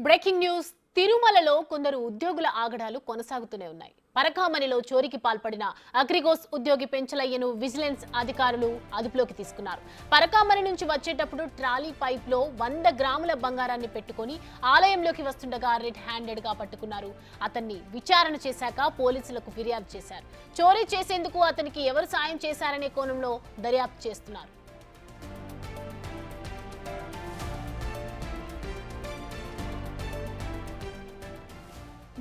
Breaking news. తిరుమలలో కొందరు ఉద్యోగుల ఆగడాలు కొనసాగుతూనే ఉన్నాయి. పరకామణిలో చోరీకి పాల్పడిన అగ్రిగోస్ ఉద్యోగి పెంచలయ్యను విజిలెన్స్ అధికారులు అదుపులోకి తీసుకున్నారు. పరకామణి నుంచి వచ్చేటప్పుడు ట్రాలీ పైప్ లో 100 గ్రాముల బంగారాన్ని పెట్టుకుని ఆలయంలోకి వస్తుండగా రెడ్ హ్యాండెడ్ గా పట్టుకున్నారు. అతన్ని విచారణ చేశాక పోలీసులకు ఫిర్యాదు చేశారు. చోరీ చేసేందుకు అతనికి ఎవరు సాయం చేశారనే కోణంలో దర్యాప్తు చేస్తున్నారు.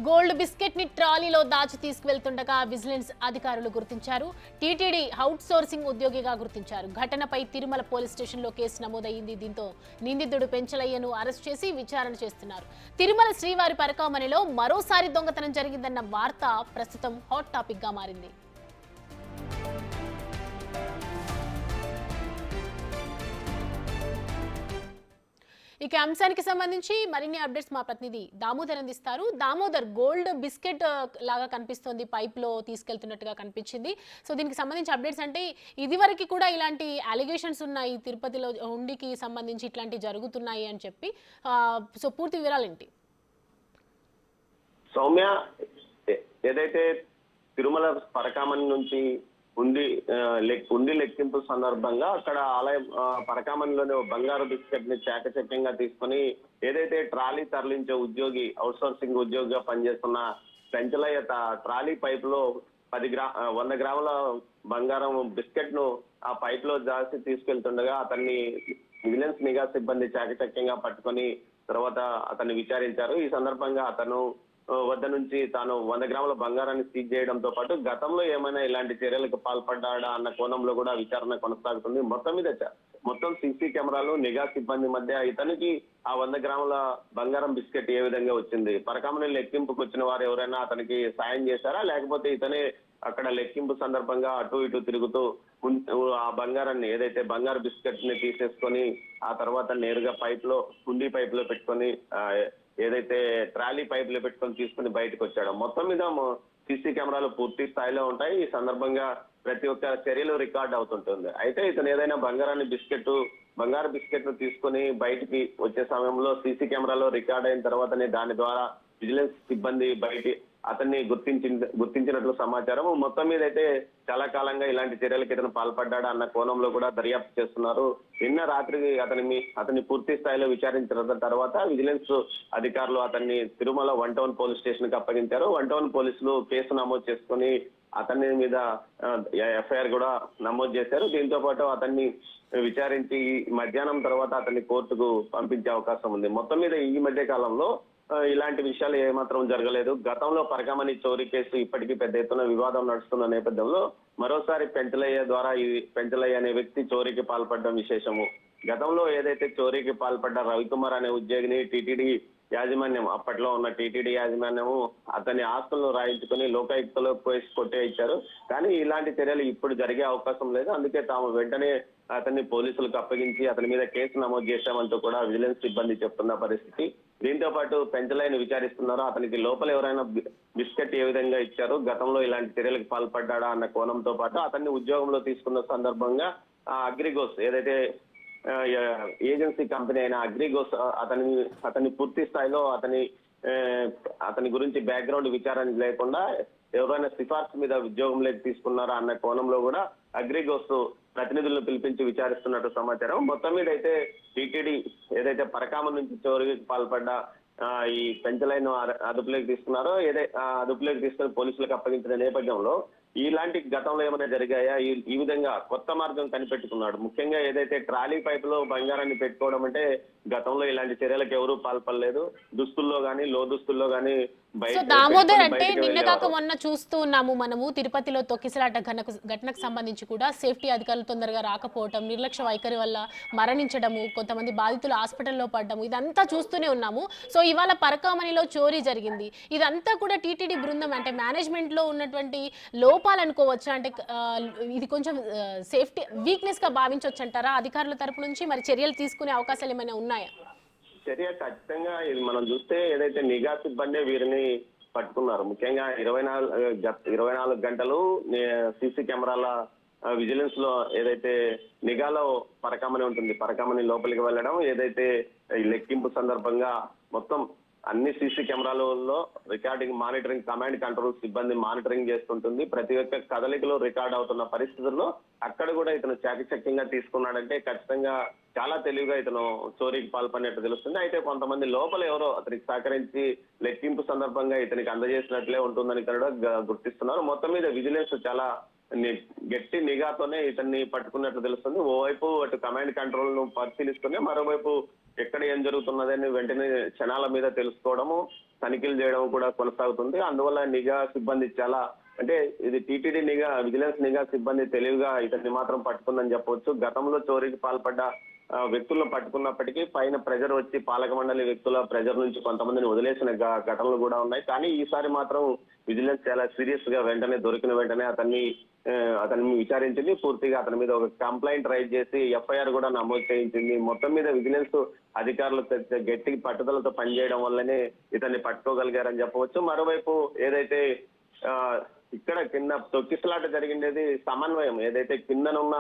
గోల్డ్ బిస్కెట్ ని ట్రాలీలో దాచి తీసుకువెళ్తుండగా విజిలెన్స్ అధికారులు గుర్తించారు. టీటీడీ అవుట్ సోర్సింగ్ ఉద్యోగిగా గుర్తించారు. ఘటనపై తిరుమల పోలీస్ స్టేషన్లో కేసు నమోదైంది. దీంతో నిందితుడు పెంచలయ్యను అరెస్ట్ చేసి విచారణ చేస్తున్నారు. తిరుమల శ్రీవారి పరకామణిలో మరోసారి దొంగతనం జరిగిందన్న వార్త ప్రస్తుతం హాట్ టాపిక్ గా మారింది. ఇక అంశానికి సంబంధించి మరిన్ని అప్డేట్స్ మా ప్రతినిధి దామోదర్ అందిస్తారు. దామోదర్, గోల్డ్ బిస్కెట్ లాగా కనిపిస్తోంది, పైప్ లో తీసుకెళ్తున్నట్టుగా కనిపించింది. సో దీనికి సంబంధించి అప్డేట్స్ అంటే ఇదివరకు కూడా ఇలాంటి అలిగేషన్స్ ఉన్నాయి, తిరుపతిలో హుండీకి సంబంధించి ఇట్లాంటివి జరుగుతున్నాయి అని చెప్పి. సో పూర్తి వివరాలు ఏంటి? సౌమ్య, ఏదైతే తిరుమల పరకామణి నుంచి ఉండి లెక్కింపు సందర్భంగా అక్కడ ఆలయం పరకామణిలోని బంగారు బిస్కెట్ ని చాకచక్యంగా తీసుకుని ఏదైతే ట్రాలీ తరలించే ఉద్యోగి, అవుట్ సోర్సింగ్ ఉద్యోగిగా పనిచేస్తున్న పెంచలయ్య ట్రాలీ పైప్ లో 100 గ్రాముల బంగారం బిస్కెట్ ను ఆ పైప్ లో దాచి తీసుకెళ్తుండగా అతన్ని విజిలెన్స్ నిఘా సిబ్బంది చాకచక్యంగా పట్టుకొని తర్వాత అతన్ని విచారించారు. ఈ సందర్భంగా అతను వద్ద నుంచి తాను 100 గ్రాముల బంగారాన్ని సీజ్ చేయడంతో పాటు గతంలో ఏమైనా ఇలాంటి చర్యలకు పాల్పడ్డా అన్న కోణంలో కూడా విచారణ కొనసాగుతుంది. మొత్తం సీసీ కెమెరాలు, నిఘా సిబ్బంది మధ్య ఇతనికి ఆ 100 గ్రాముల బంగారం బిస్కెట్ ఏ విధంగా వచ్చింది, పరకామణి లెక్కింపుకు వచ్చిన వారు ఎవరైనా అతనికి సాయం చేశారా, లేకపోతే ఇతనే అక్కడ లెక్కింపు సందర్భంగా అటు ఇటు తిరుగుతూ ఆ బంగారాన్ని, ఏదైతే బంగారు బిస్కెట్ ని తీసేసుకొని ఆ తర్వాత నేరుగా హుండీ పైప్ లో పెట్టుకొని ఏదైతే ట్రాలీ పైప్ లో పెట్టుకొని తీసుకుని బయటకు వచ్చాడు. మొత్తం మీద సీసీ కెమెరాలు పూర్తి స్థాయిలో ఉంటాయి. ఈ సందర్భంగా ప్రతి ఒక్క చర్యలు రికార్డ్ అవుతుంటుంది. అయితే ఇతను ఏదైనా బంగారు బిస్కెట్ ను తీసుకుని బయటికి వచ్చే సమయంలో సీసీ కెమెరాలో రికార్డ్ అయిన తర్వాతనే దాని ద్వారా విజిలెన్స్ సిబ్బంది అతన్ని గుర్తించినట్లు సమాచారం. మొత్తం మీద అయితే చాలా కాలంగా ఇలాంటి చర్యలకు ఇతను పాల్పడ్డా అన్న కోణంలో కూడా దర్యాప్తు చేస్తున్నారు. నిన్న రాత్రి అతన్ని పూర్తి స్థాయిలో విచారించిన తర్వాత విజిలెన్స్ అధికారులు అతన్ని తిరుమల 1 టౌన్ పోలీస్ స్టేషన్ కి అప్పగించారు. 1 టౌన్ పోలీసులు కేసు నమోదు చేసుకుని అతని మీద ఎఫ్ఐఆర్ కూడా నమోదు చేశారు. దీంతో పాటు అతన్ని విచారించి మధ్యాహ్నం తర్వాత అతన్ని కోర్టుకు పంపించే అవకాశం ఉంది. మొత్తం మీద ఈ మధ్య కాలంలో ఇలాంటి విషయాలు ఏమాత్రం జరగలేదు. గతంలో పరకామణి చోరీ కేసు ఇప్పటికీ పెద్ద ఎత్తున వివాదం నడుస్తున్న నేపథ్యంలో మరోసారి పెంచలయ్య అనే వ్యక్తి చోరీకి పాల్పడడం విశేషము. గతంలో ఏదైతే చోరీకి పాల్పడ్డ రవికుమార్ అనే ఉద్యోగిని టీటీడీ యాజమాన్యం, అప్పట్లో ఉన్న టీటీడీ యాజమాన్యము అతని ఆస్తులను రాయించుకుని లోకాయుక్తలో కేసు కొట్టే ఇచ్చారు. కానీ ఇలాంటి చర్యలు ఇప్పుడు జరిగే అవకాశం లేదు. అందుకే తాము వెంటనే అతన్ని పోలీసులకు అప్పగించి అతని మీద కేసు నమోదు చేశామంటూ కూడా విజిలెన్స్ సిబ్బంది చెప్తున్న పరిస్థితి. దీంతో పాటు పెంచలయ్యను విచారిస్తున్నారు. అతనికి లోపల ఎవరైనా బిస్కెట్ ఏ విధంగా ఇచ్చారు, గతంలో ఇలాంటి చర్యలకు పాల్పడ్డా అన్న కోణంతో పాటు అతన్ని ఉద్యోగంలో తీసుకున్న సందర్భంగా అగ్రిగోస్, ఏదైతే ఏజెన్సీ కంపెనీ అయిన అగ్రిగోస్ అతని పూర్తి స్థాయిలో అతని గురించి బ్యాక్గ్రౌండ్ విచారణ లేకుండా ఎవరైనా సిఫార్సు మీద ఉద్యోగంలోకి తీసుకున్నారా అన్న కోణంలో కూడా అగ్రిగోస్ ప్రతినిధులను పిలిపించి విచారిస్తున్నట్టు సమాచారం. మొత్తం మీద అయితే టీటీడీ ఏదైతే పరకామణి నుంచి చోరీకి పాల్పడ్డ ఈ పెంచలయ్యను అదుపులోకి తీసుకున్నారో, అదుపులోకి తీసుకుని పోలీసులకు అప్పగించిన నేపథ్యంలో ఇలాంటి గతంలో ఏమైనా జరిగాయా, ఈ విధంగా కొత్త మార్గం కనిపెట్టుకున్నాడు. ముఖ్యంగా ఏదైతే ట్రాలీ పైప్ లో బంగారాన్ని పెట్టుకోవడం అంటే గతంలో ఇలాంటి చర్యలకు ఎవరూ పాల్పడలేదు. దుస్తుల్లో గానీ, లో దుస్తుల్లో గానీ దామోదర్, అంటే నిన్న కాక మొన్న చూస్తూ ఉన్నాము మనము తిరుపతిలో తొక్కిసలాట ఘటనకు సంబంధించి కూడా సేఫ్టీ అధికారులు తొందరగా రాకపోవటం, నిర్లక్ష్య వైఖరి వల్ల మరణించడము, కొంతమంది బాధితులు హాస్పిటల్లో పడ్డము, ఇదంతా చూస్తూనే ఉన్నాము. సో ఇవాళ పరకామణిలో చోరీ జరిగింది. ఇదంతా కూడా టీటీడీ బృందం అంటే మేనేజ్మెంట్ లో ఉన్నటువంటి లోపాలు అనుకోవచ్చు. అంటే ఇది కొంచెం సేఫ్టీ వీక్నెస్ గా భావించవచ్చు అంటారా అధికారుల తరపు నుంచి? మరి చర్యలు తీసుకునే అవకాశాలు ఏమైనా ఉన్నాయా? చర్య ఖచ్చితంగా ఇది మనం చూస్తే ఏదైతే నిఘా సిబ్బంది వీరిని పట్టుకున్నారు. ముఖ్యంగా 24 గంటలు సీసీ కెమెరాల విజిలెన్స్ లో ఏదైతే నిఘాలో పరకామణి ఉంటుంది, పరకామణి లోపలికి వెళ్ళడం, ఏదైతే లెక్కింపు సందర్భంగా మొత్తం అన్ని సీసీ కెమెరాలలో రికార్డింగ్ మానిటరింగ్ కమాండ్ కంట్రోల్ సిబ్బంది మానిటరింగ్ చేస్తుంటుంది. ప్రతి ఒక్క కదలికలో రికార్డ్ అవుతున్న పరిస్థితుల్లో అక్కడ కూడా ఇతను చాకచక్యంగా తీసుకున్నాడంటే ఖచ్చితంగా చాలా తెలివిగా ఇతను చోరీకి పాల్పడినట్టు తెలుస్తుంది. అయితే కొంతమంది లోపల ఎవరో అతనికి సహకరించి లెక్కింపు సందర్భంగా ఇతనికి అందజేసినట్లే ఉంటుందని కూడా గుర్తిస్తున్నారు. మొత్తం మీద విజిలెన్స్ చాలా గట్టి నిఘాతోనే ఇతన్ని పట్టుకున్నట్లు తెలుస్తుంది. ఓవైపు అటు కమాండ్ కంట్రోల్ ను పరిశీలిస్తూనే మరోవైపు ఎక్కడ ఏం జరుగుతున్నదని వెంటనే క్షణాల మీద తెలుసుకోవడము, తనిఖీలు చేయడం కూడా కొనసాగుతుంది. అందువల్ల నిఘా సిబ్బంది చాలా అంటే ఇది టీటీడీ నిఘా విజిలెన్స్ నిఘా సిబ్బంది తెలివిగా ఇతన్ని మాత్రం పట్టుకుందని చెప్పవచ్చు. గతంలో చోరీకి పాల్పడ్డ వ్యక్తులను పట్టుకున్నప్పటికీ పైన ప్రెజర్ వచ్చి పాలక మండలి వ్యక్తుల ప్రెజర్ నుంచి కొంతమందిని వదిలేసిన ఘటనలు కూడా ఉన్నాయి. కానీ ఈసారి మాత్రం విజిలెన్స్ చాలా సీరియస్ గా వెంటనే దొరికిన వెంటనే అతన్ని విచారించింది. పూర్తిగా అతని మీద ఒక కంప్లైంట్ రైజ్ చేసి ఎఫ్ఐఆర్ కూడా నమోదు చేయించింది. మొత్తం మీద విజిలెన్స్ అధికారులు గట్టి పట్టుదలతో పనిచేయడం వల్లనే ఇతన్ని పట్టుకోగలిగారని చెప్పవచ్చు. మరోవైపు ఏదైతే ఇక్కడ కింద తొక్కిసలాట జరిగిండేది సమన్వయం ఏదైతే కిందనున్న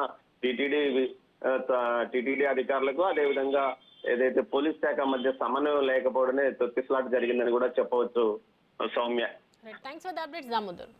టీటీడీ అధికారులకు అదేవిధంగా ఏదైతే పోలీస్ శాఖ మధ్య సమన్వయం లేకపోవడమే తొక్కిసలాట జరిగిందని కూడా చెప్పవచ్చు. Soumya, thanks for the updates Damodar.